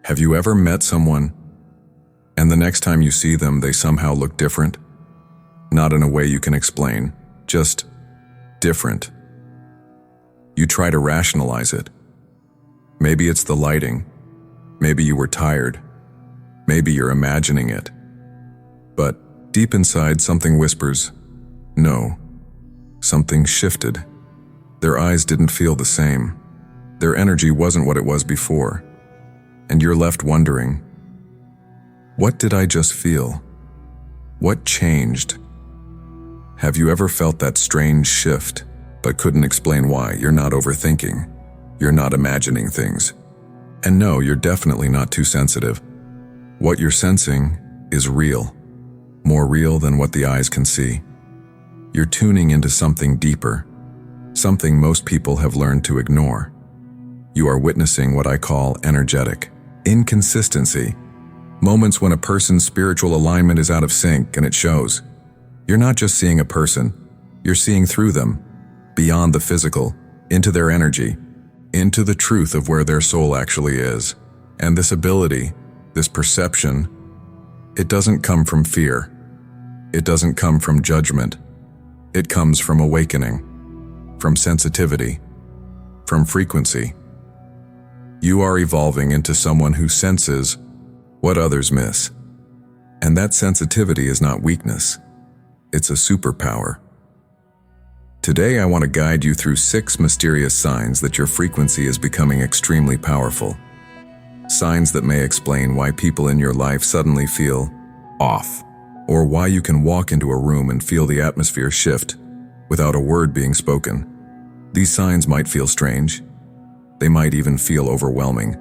Have you ever met someone, and the next time you see them, they somehow look different? Not in a way you can explain, just different. You try to rationalize it. Maybe it's the lighting. Maybe you were tired. Maybe you're imagining it. But deep inside, something whispers, no. Something shifted. Their eyes didn't feel the same. Their energy wasn't what it was before. And you're left wondering, what did I just feel? What changed? Have you ever felt that strange shift, but couldn't explain why? You're not overthinking. You're not imagining things. And no, you're definitely not too sensitive. What you're sensing is real, more real than what the eyes can see. You're tuning into something deeper, something most people have learned to ignore. You are witnessing what I call energetic inconsistency, moments when a person's spiritual alignment is out of sync, and it shows. You're not just seeing a person, you're seeing through them, beyond the physical, into their energy, into the truth of where their soul actually is. And this ability, this perception, it doesn't come from fear. It doesn't come from judgment. It comes from awakening, from sensitivity, from frequency. You are evolving into someone who senses what others miss. And that sensitivity is not weakness. It's a superpower. Today, I want to guide you through 6 mysterious signs that your frequency is becoming extremely powerful. Signs that may explain why people in your life suddenly feel off, or why you can walk into a room and feel the atmosphere shift without a word being spoken. These signs might feel strange. They might even feel overwhelming.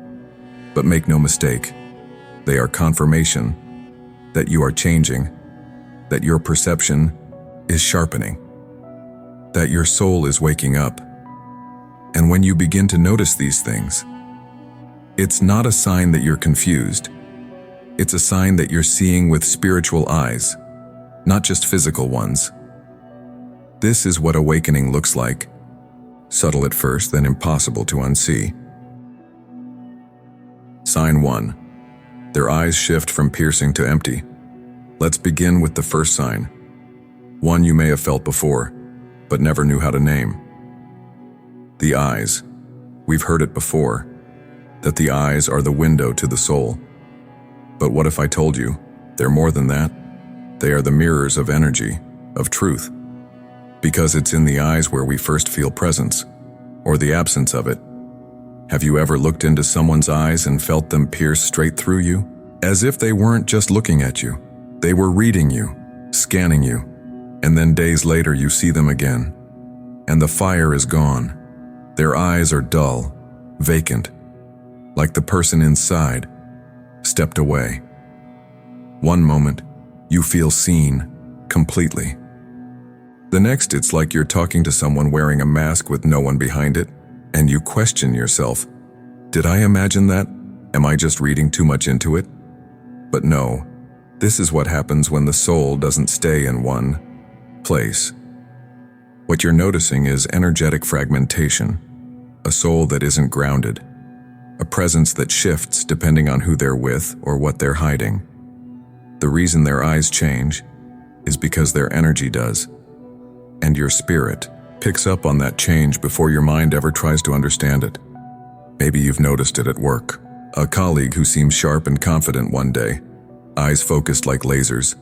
But make no mistake, they are confirmation that you are changing, that your perception is sharpening, that your soul is waking up. And when you begin to notice these things, it's not a sign that you're confused. It's a sign that you're seeing with spiritual eyes, not just physical ones. This is what awakening looks like. Subtle at first, then impossible to unsee. Sign 1. Their eyes shift from piercing to empty. Let's begin with the first sign. One you may have felt before, but never knew how to name. The eyes. We've heard it before, that the eyes are the window to the soul. But what if I told you, they're more than that? They are the mirrors of energy, of truth. Because it's in the eyes where we first feel presence, or the absence of it. Have you ever looked into someone's eyes and felt them pierce straight through you? As if they weren't just looking at you. They were reading you, scanning you, and then days later you see them again. And the fire is gone. Their eyes are dull, vacant, like the person inside stepped away. One moment, you feel seen completely. The next, it's like you're talking to someone wearing a mask with no one behind it, and you question yourself. Did I imagine that? Am I just reading too much into it? But no, this is what happens when the soul doesn't stay in one place. What you're noticing is energetic fragmentation, a soul that isn't grounded, a presence that shifts depending on who they're with or what they're hiding. The reason their eyes change is because their energy does. And your spirit picks up on that change before your mind ever tries to understand it. Maybe you've noticed it at work. A colleague who seems sharp and confident one day, eyes focused like lasers,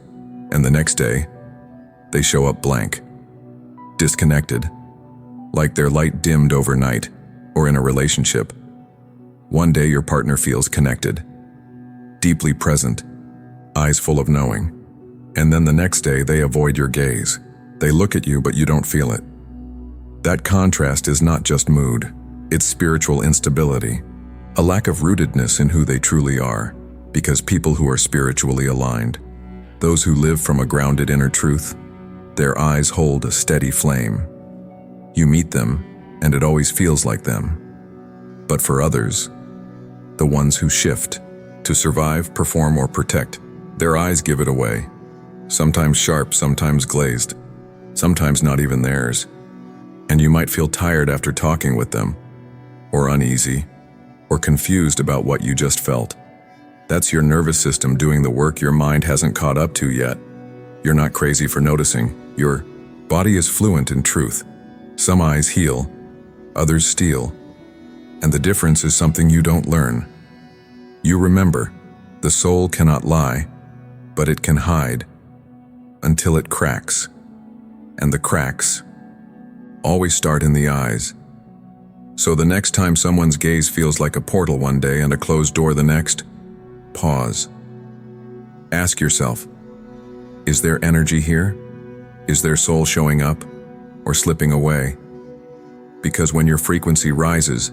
and the next day, they show up blank, disconnected, like their light dimmed overnight, or in a relationship. One day your partner feels connected, deeply present, eyes full of knowing, and then the next day they avoid your gaze. They look at you, but you don't feel it. That contrast is not just mood, it's spiritual instability, a lack of rootedness in who they truly are, because people who are spiritually aligned, those who live from a grounded inner truth, their eyes hold a steady flame. You meet them, and it always feels like them. But for others, the ones who shift, to survive, perform, or protect, their eyes give it away. Sometimes sharp, sometimes glazed, sometimes not even theirs. And you might feel tired after talking with them, or uneasy, or confused about what you just felt. That's your nervous system doing the work your mind hasn't caught up to yet. You're not crazy for noticing. Your body is fluent in truth. Some eyes heal, others steal. And the difference is something you don't learn. You remember, the soul cannot lie, but it can hide until it cracks. And the cracks always start in the eyes. So the next time someone's gaze feels like a portal one day and a closed door the next, pause. Ask yourself, is there energy here? Is their soul showing up or slipping away? Because when your frequency rises,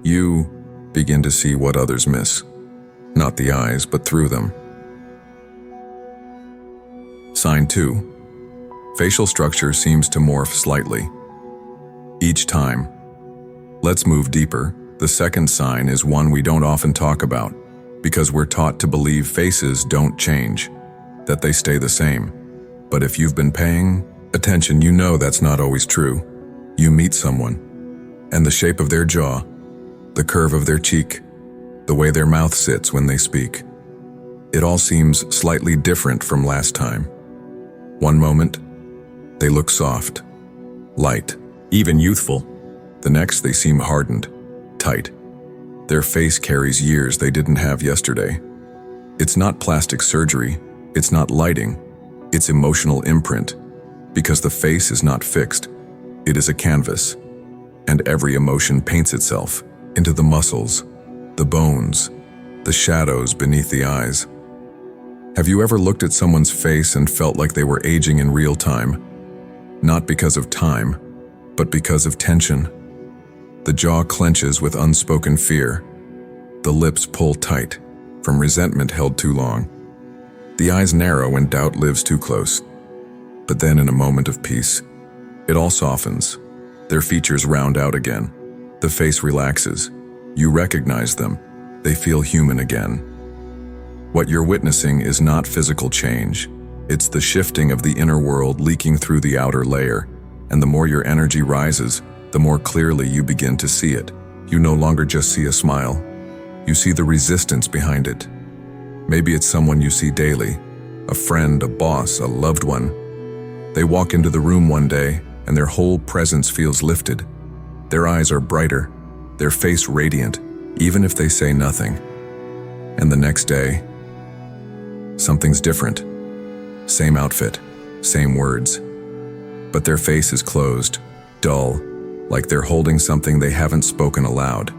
you begin to see what others miss. Not the eyes, but through them. Sign 2. Facial structure seems to morph slightly each time. Let's move deeper. The second sign is one we don't often talk about, because we're taught to believe faces don't change, that they stay the same. But if you've been paying attention, you know that's not always true. You meet someone, and the shape of their jaw, the curve of their cheek, the way their mouth sits when they speak, it all seems slightly different from last time. One moment, they look soft, light, even youthful. The next, they seem hardened, tight. Their face carries years they didn't have yesterday. It's not plastic surgery, it's not lighting, it's emotional imprint, because the face is not fixed. It is a canvas, and every emotion paints itself into the muscles, the bones, the shadows beneath the eyes. Have you ever looked at someone's face and felt like they were aging in real time? Not because of time, but because of tension. The jaw clenches with unspoken fear. The lips pull tight from resentment held too long. The eyes narrow when doubt lives too close. But then in a moment of peace, it all softens. Their features round out again. The face relaxes. You recognize them. They feel human again. What you're witnessing is not physical change. It's the shifting of the inner world leaking through the outer layer. And the more your energy rises, the more clearly you begin to see it. You no longer just see a smile. You see the resistance behind it. Maybe it's someone you see daily, a friend, a boss, a loved one. They walk into the room one day, and their whole presence feels lifted. Their eyes are brighter, their face radiant, even if they say nothing. And the next day, something's different. Same outfit, same words. But their face is closed, dull, like they're holding something they haven't spoken aloud.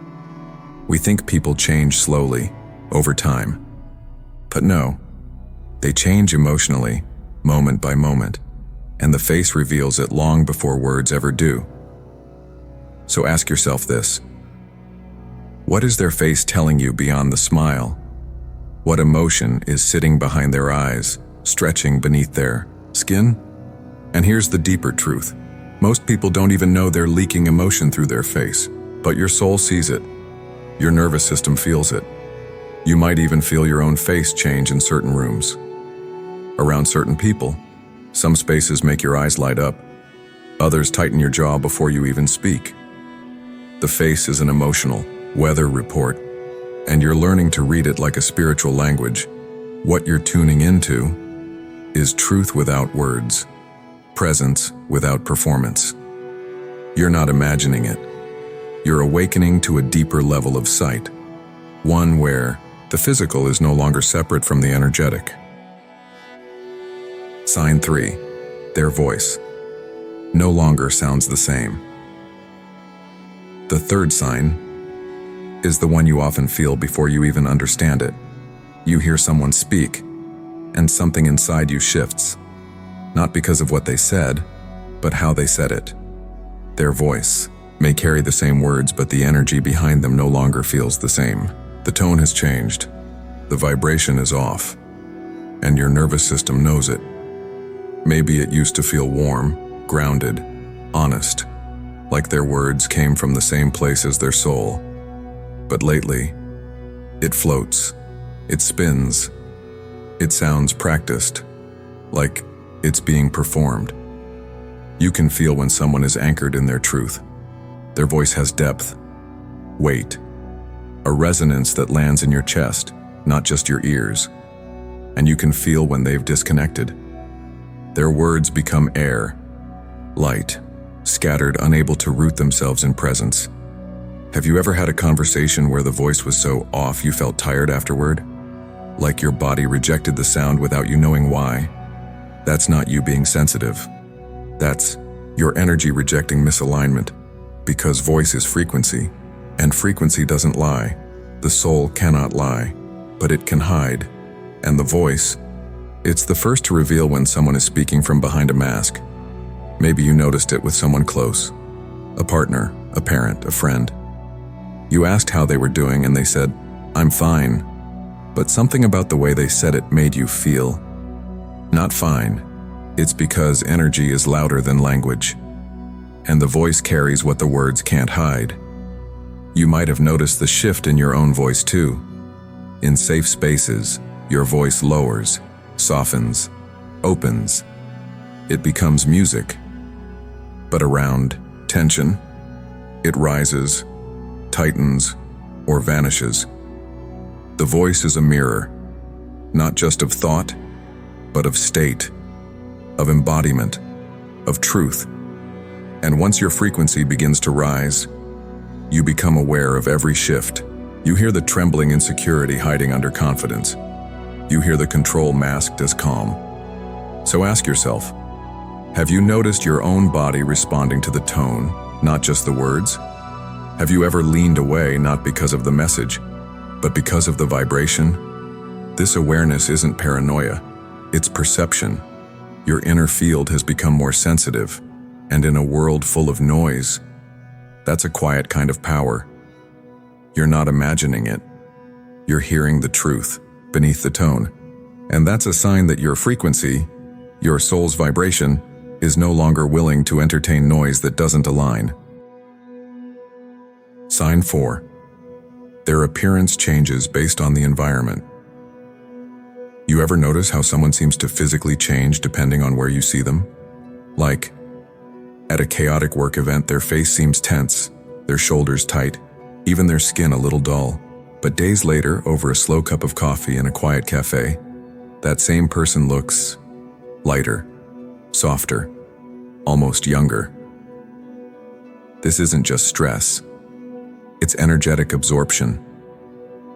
We think people change slowly, over time. But no, they change emotionally, moment by moment, and the face reveals it long before words ever do. So ask yourself this. What is their face telling you beyond the smile? What emotion is sitting behind their eyes, stretching beneath their skin? And here's the deeper truth. Most people don't even know they're leaking emotion through their face, but your soul sees it. Your nervous system feels it. You might even feel your own face change in certain rooms. Around certain people, some spaces make your eyes light up. Others tighten your jaw before you even speak. The face is an emotional weather report, and you're learning to read it like a spiritual language. What you're tuning into is truth without words. Presence without performance. You're not imagining it. You're awakening to a deeper level of sight, one where the physical is no longer separate from the energetic. Sign 3. Their voice no longer sounds the same. The third sign is the one you often feel before you even understand it. You hear someone speak, and something inside you shifts. Not because of what they said, but how they said it. Their voice may carry the same words, but the energy behind them no longer feels the same. The tone has changed. The vibration is off. And your nervous system knows it. Maybe it used to feel warm, grounded, honest, like their words came from the same place as their soul. But lately, it floats, it spins, it sounds practiced, like it's being performed. You can feel when someone is anchored in their truth. Their voice has depth, weight, a resonance that lands in your chest, not just your ears. And you can feel when they've disconnected. Their words become air, light, scattered, unable to root themselves in presence. Have you ever had a conversation where the voice was so off you felt tired afterward? Like your body rejected the sound without you knowing why? That's not you being sensitive. That's your energy rejecting misalignment, because voice is frequency, and frequency doesn't lie. The soul cannot lie, but it can hide. And the voice, it's the first to reveal when someone is speaking from behind a mask. Maybe you noticed it with someone close, a partner, a parent, a friend. You asked how they were doing and they said, "I'm fine." But something about the way they said it made you feel not fine. It's because energy is louder than language, and the voice carries what the words can't hide. You might have noticed the shift in your own voice too. In safe spaces, your voice lowers, softens, opens. It becomes music. But around tension, it rises, tightens, or vanishes. The voice is a mirror, not just of thought, but of state, of embodiment, of truth. And once your frequency begins to rise, you become aware of every shift. You hear the trembling insecurity hiding under confidence. You hear the control masked as calm. So ask yourself, have you noticed your own body responding to the tone, not just the words? Have you ever leaned away not because of the message, but because of the vibration? This awareness isn't paranoia, it's perception. Your inner field has become more sensitive, and in a world full of noise, that's a quiet kind of power. You're not imagining it. You're hearing the truth beneath the tone. And that's a sign that your frequency, your soul's vibration, is no longer willing to entertain noise that doesn't align. Sign 4. Their appearance changes based on the environment. You ever notice how someone seems to physically change depending on where you see them? Like, at a chaotic work event, their face seems tense, their shoulders tight, even their skin a little dull. But days later, over a slow cup of coffee in a quiet cafe, that same person looks lighter, softer, almost younger. This isn't just stress. It's energetic absorption.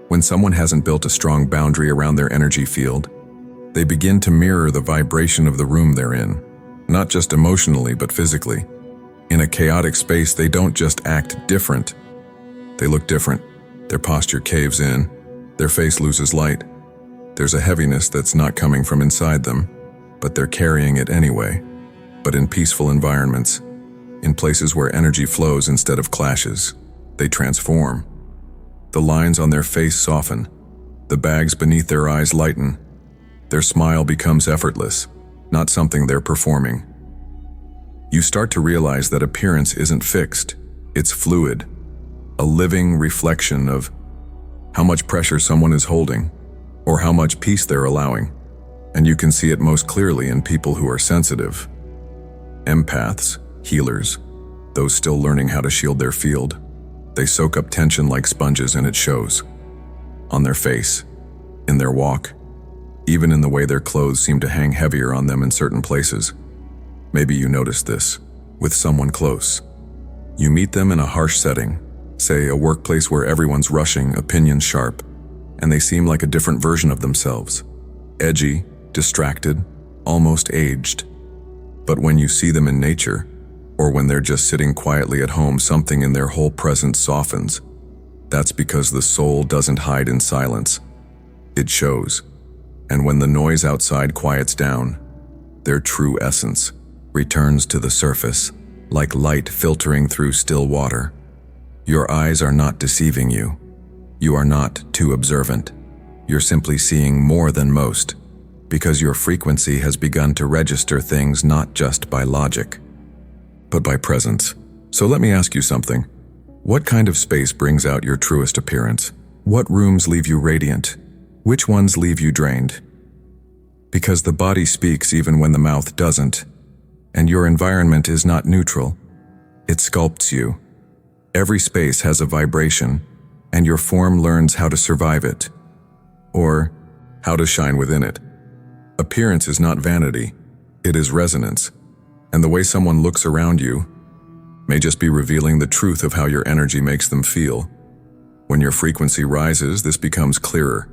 When someone hasn't built a strong boundary around their energy field, they begin to mirror the vibration of the room they're in, not just emotionally but physically. In a chaotic space, they don't just act different. They look different. Their posture caves in. Their face loses light. There's a heaviness that's not coming from inside them, but they're carrying it anyway. But in peaceful environments, in places where energy flows instead of clashes, they transform. The lines on their face soften. The bags beneath their eyes lighten. Their smile becomes effortless, not something they're performing. You start to realize that appearance isn't fixed, it's fluid, a living reflection of how much pressure someone is holding, or how much peace they're allowing. And you can see it most clearly in people who are sensitive. Empaths, healers, those still learning how to shield their field. They soak up tension like sponges, and it shows. On their face, in their walk, even in the way their clothes seem to hang heavier on them in certain places. Maybe you noticed this with someone close. You meet them in a harsh setting, say a workplace where everyone's rushing, opinions sharp, and they seem like a different version of themselves. Edgy, distracted, almost aged. But when you see them in nature, or when they're just sitting quietly at home, something in their whole presence softens. That's because the soul doesn't hide in silence. It shows. And when the noise outside quiets down, their true essence returns to the surface, like light filtering through still water. Your eyes are not deceiving you. You are not too observant. You're simply seeing more than most, because your frequency has begun to register things not just by logic, but by presence. So let me ask you something. What kind of space brings out your truest appearance? What rooms leave you radiant? Which ones leave you drained? Because the body speaks even when the mouth doesn't, and your environment is not neutral. It sculpts you. Every space has a vibration, and your form learns how to survive it. or how to shine within it. Appearance is not vanity, it is resonance, and the way someone looks around you may just be revealing the truth of how your energy makes them feel. When your frequency rises, this becomes clearer.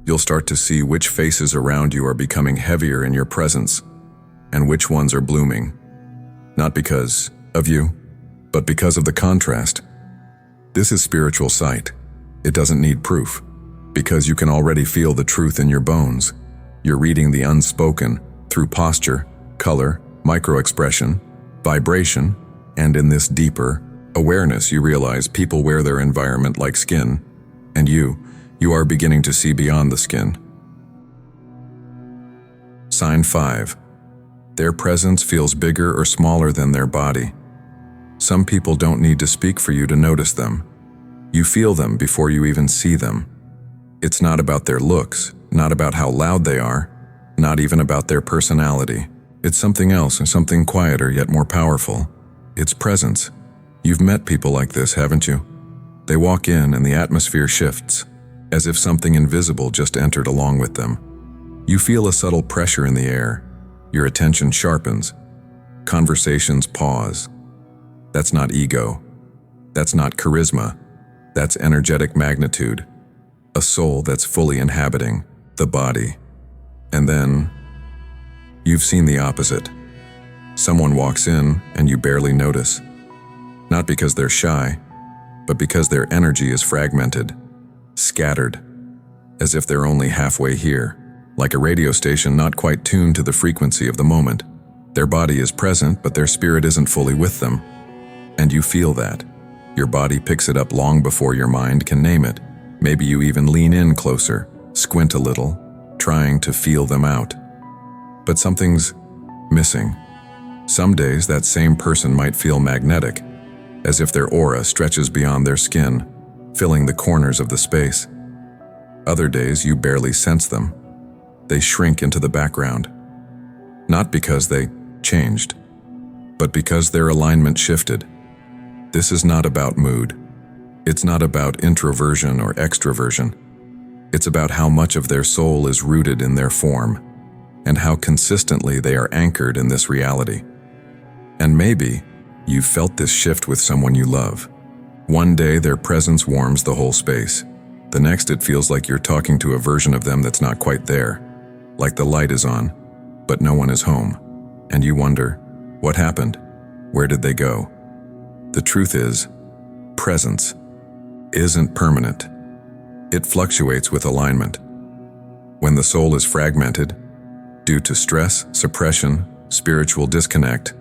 You'll start to see which faces around you are becoming heavier in your presence, and which ones are blooming. Not because of you, but because of the contrast. This is spiritual sight. It doesn't need proof, because you can already feel the truth in your bones. You're reading the unspoken through posture, color, microexpression, vibration, and in this deeper awareness you realize people wear their environment like skin, and you are beginning to see beyond the skin. Sign 5. Their presence feels bigger or smaller than their body. Some people don't need to speak for you to notice them. You feel them before you even see them. It's not about their looks, not about how loud they are, not even about their personality. It's something else, and something quieter yet more powerful. It's presence. You've met people like this, haven't you? They walk in and the atmosphere shifts, as if something invisible just entered along with them. You feel a subtle pressure in the air. Your attention sharpens. Conversations pause. That's not ego. That's not charisma. That's energetic magnitude. A soul that's fully inhabiting the body. And then, you've seen the opposite. Someone walks in and you barely notice. Not because they're shy, but because their energy is fragmented, scattered, as if they're only halfway here, like a radio station not quite tuned to the frequency of the moment. Their body is present, but their spirit isn't fully with them. And you feel that. Your body picks it up long before your mind can name it. Maybe you even lean in closer, squint a little, trying to feel them out. But something's missing. Some days that same person might feel magnetic, as if their aura stretches beyond their skin, filling the corners of the space. Other days you barely sense them. They shrink into the background. Not because they changed, but because their alignment shifted. This is not about mood. It's not about introversion or extroversion. It's about how much of their soul is rooted in their form, and how consistently they are anchored in this reality. And maybe you've felt this shift with someone you love. One day their presence warms the whole space. The next it feels like you're talking to a version of them that's not quite there. Like the light is on, but no one is home. And you wonder, what happened? Where did they go? The truth is, presence isn't permanent. It fluctuates with alignment. When the soul is fragmented, due to stress, suppression, spiritual disconnect,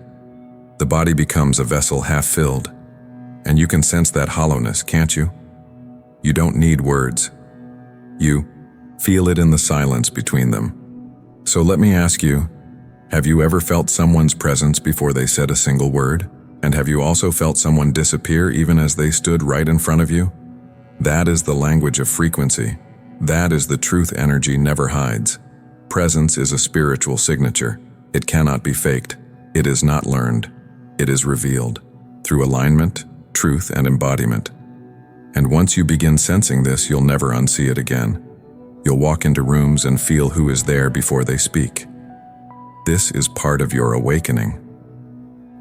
the body becomes a vessel half filled, and you can sense that hollowness, can't you? You don't need words. You feel it in the silence between them. So let me ask you, have you ever felt someone's presence before they said a single word? And have you also felt someone disappear even as they stood right in front of you? That is the language of frequency. That is the truth energy never hides. Presence is a spiritual signature. It cannot be faked. It is not learned. It is revealed through alignment, truth, and embodiment. And once you begin sensing this, you'll never unsee it again. You'll walk into rooms and feel who is there before they speak. This is part of your awakening.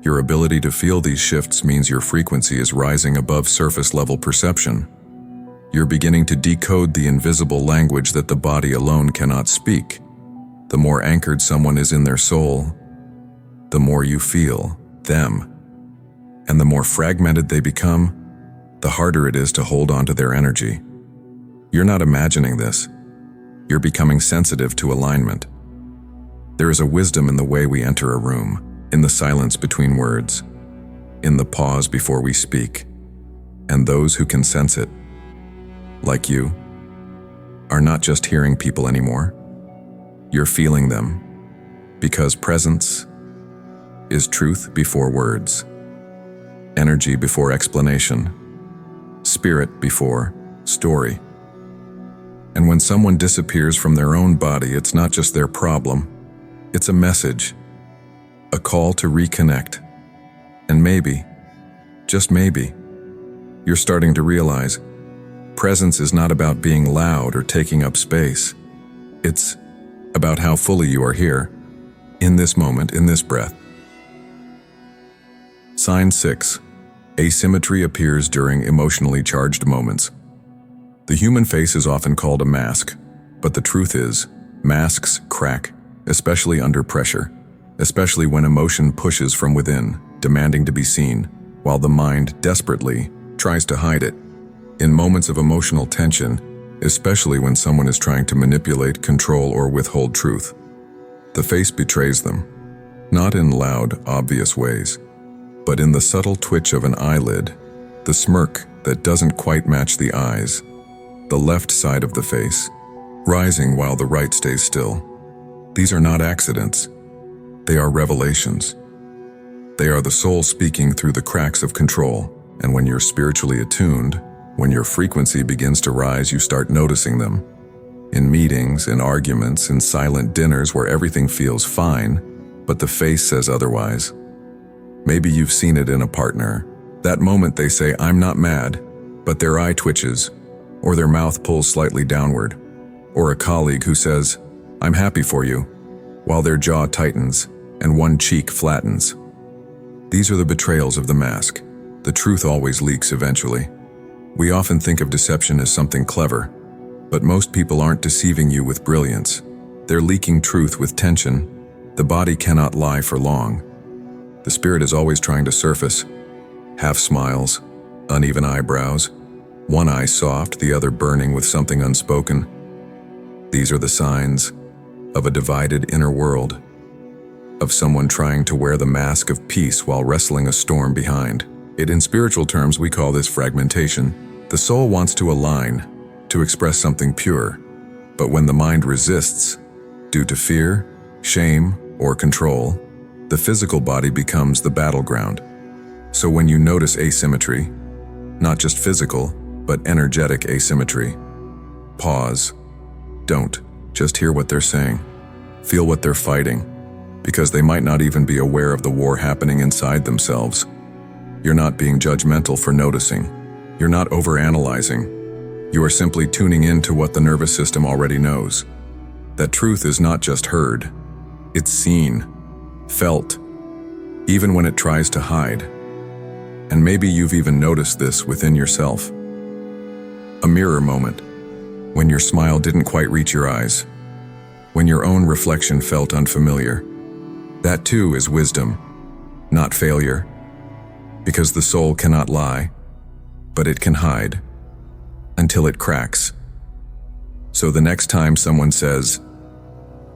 Your ability to feel these shifts means your frequency is rising above surface-level perception. You're beginning to decode the invisible language that the body alone cannot speak. The more anchored someone is in their soul, the more you feel them. And the more fragmented they become, the harder it is to hold on to their energy. You're not imagining this. You're becoming sensitive to alignment. There is a wisdom in the way we enter a room, in the silence between words, in the pause before we speak. And those who can sense it, like you, are not just hearing people anymore. You're feeling them, because presence is truth before words, energy before explanation, spirit before story. And when someone disappears from their own body, it's not just their problem, it's a message, a call to reconnect. And maybe, just maybe, you're starting to realize Presence is not about being loud or taking up space. It's about how fully you are here, in this moment, in this breath. Sign 6. Asymmetry appears during emotionally charged moments. The human face is often called a mask, but the truth is, masks crack, especially under pressure, especially when emotion pushes from within, demanding to be seen, while the mind desperately tries to hide it. In moments of emotional tension, especially when someone is trying to manipulate, control, or withhold truth, the face betrays them, not in loud, obvious ways, but in the subtle twitch of an eyelid, the smirk that doesn't quite match the eyes, the left side of the face, rising while the right stays still. These are not accidents. They are revelations. They are the soul speaking through the cracks of control, and when you're spiritually attuned, when your frequency begins to rise, you start noticing them. In meetings, in arguments, in silent dinners where everything feels fine, but the face says otherwise. Maybe you've seen it in a partner. That moment they say, "I'm not mad," but their eye twitches, or their mouth pulls slightly downward. Or a colleague who says, "I'm happy for you," while their jaw tightens and one cheek flattens. These are the betrayals of the mask. The truth always leaks eventually. We often think of deception as something clever, but most people aren't deceiving you with brilliance. They're leaking truth with tension. The body cannot lie for long. The spirit is always trying to surface. Half smiles, uneven eyebrows, one eye soft, the other burning with something unspoken. These are the signs of a divided inner world, of someone trying to wear the mask of peace while wrestling a storm behind. In spiritual terms, we call this fragmentation. The soul wants to align, to express something pure, but when the mind resists, due to fear, shame, or control, the physical body becomes the battleground. So when you notice asymmetry, not just physical, but energetic asymmetry, pause. Don't just hear what they're saying. Feel what they're fighting, because they might not even be aware of the war happening inside themselves. You're not being judgmental for noticing. You're not overanalyzing. You are simply tuning in to what the nervous system already knows. That truth is not just heard. It's seen, felt, even when it tries to hide. And maybe you've even noticed this within yourself. A mirror moment, when your smile didn't quite reach your eyes, when your own reflection felt unfamiliar. That too is wisdom, not failure. Because the soul cannot lie, but it can hide until it cracks. So the next time someone says,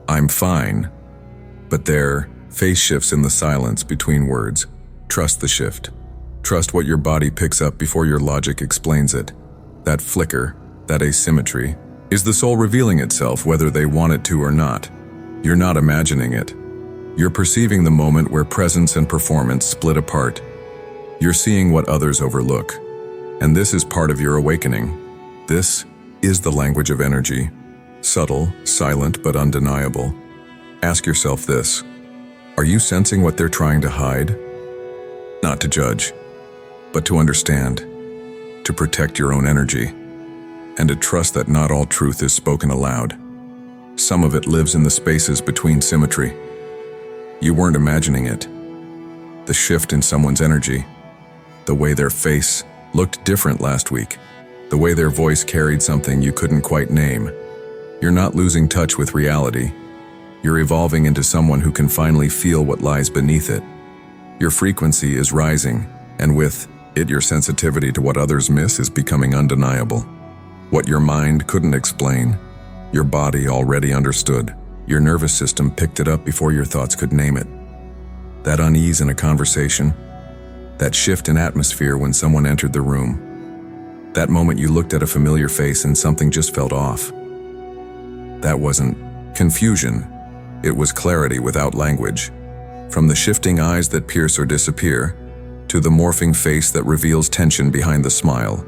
"I'm fine," but their face shifts in the silence between words, trust the shift. Trust what your body picks up before your logic explains it. That flicker, that asymmetry, is the soul revealing itself whether they want it to or not. You're not imagining it. You're perceiving the moment where presence and performance split apart. You're seeing what others overlook. And this is part of your awakening. This is the language of energy. Subtle, silent, but undeniable. Ask yourself this: are you sensing what they're trying to hide? Not to judge, but to understand, to protect your own energy, and to trust that not all truth is spoken aloud. Some of it lives in the spaces between symmetry. You weren't imagining it. The shift in someone's energy, the way their face looked different last week, the way their voice carried something you couldn't quite name. You're not losing touch with reality. You're evolving into someone who can finally feel what lies beneath it. Your frequency is rising, and with it, your sensitivity to what others miss is becoming undeniable. What your mind couldn't explain, your body already understood. Your nervous system picked it up before your thoughts could name it. That unease in a conversation, that shift in atmosphere when someone entered the room, that moment you looked at a familiar face and something just felt off. That wasn't confusion, it was clarity without language. From the shifting eyes that pierce or disappear, to the morphing face that reveals tension behind the smile,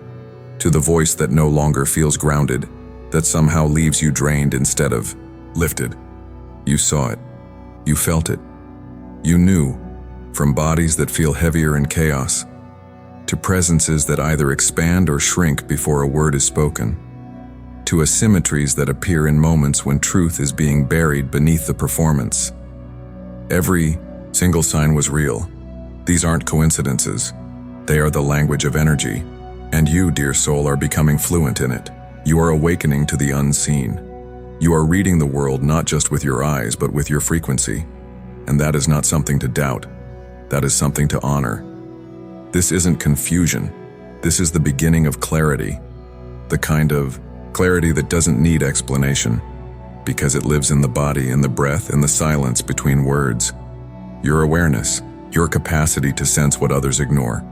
to the voice that no longer feels grounded, that somehow leaves you drained instead of lifted. You saw it. You felt it. You knew, from bodies that feel heavier in chaos, to presences that either expand or shrink before a word is spoken, to asymmetries that appear in moments when truth is being buried beneath the performance. Every single sign was real. These aren't coincidences. They are the language of energy, and you, dear soul, are becoming fluent in it. You are awakening to the unseen. You are reading the world not just with your eyes, but with your frequency. And that is not something to doubt. That is something to honor. This isn't confusion. This is the beginning of clarity. The kind of clarity that doesn't need explanation, because it lives in the body, in the breath, in the silence between words. Your awareness, your capacity to sense what others ignore.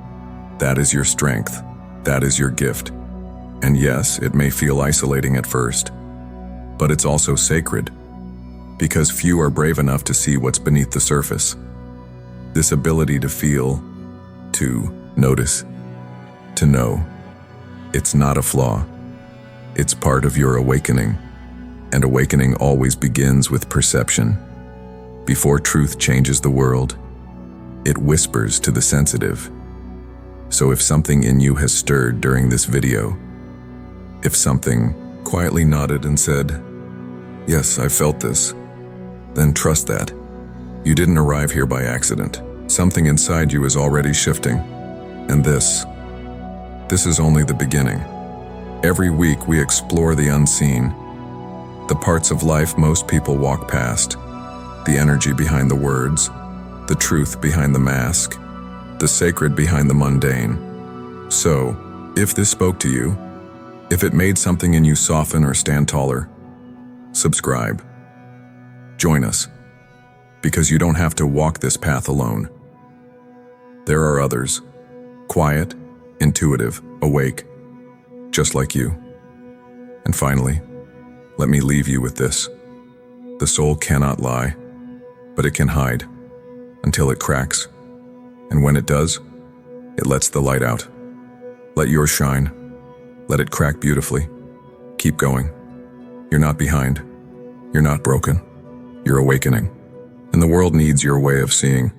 That is your strength. That is your gift. And yes, it may feel isolating at first, but it's also sacred, because few are brave enough to see what's beneath the surface. This ability to feel, to notice, to know, it's not a flaw. It's part of your awakening, and awakening always begins with perception. Before truth changes the world, it whispers to the sensitive. So if something in you has stirred during this video, if something quietly nodded and said, "Yes, I felt this," then trust that. You didn't arrive here by accident. Something inside you is already shifting. And this is only the beginning. Every week we explore the unseen, the parts of life most people walk past, the energy behind the words, the truth behind the mask, the sacred behind the mundane. So, if this spoke to you, if it made something in you soften or stand taller, subscribe. Join us, because you don't have to walk this path alone. There are others, quiet, intuitive, awake, just like you. And finally, let me leave you with this. The soul cannot lie, but it can hide until it cracks. And when it does, it lets the light out. Let yours shine. Let it crack beautifully. Keep going. You're not behind. You're not broken. You're awakening. And the world needs your way of seeing.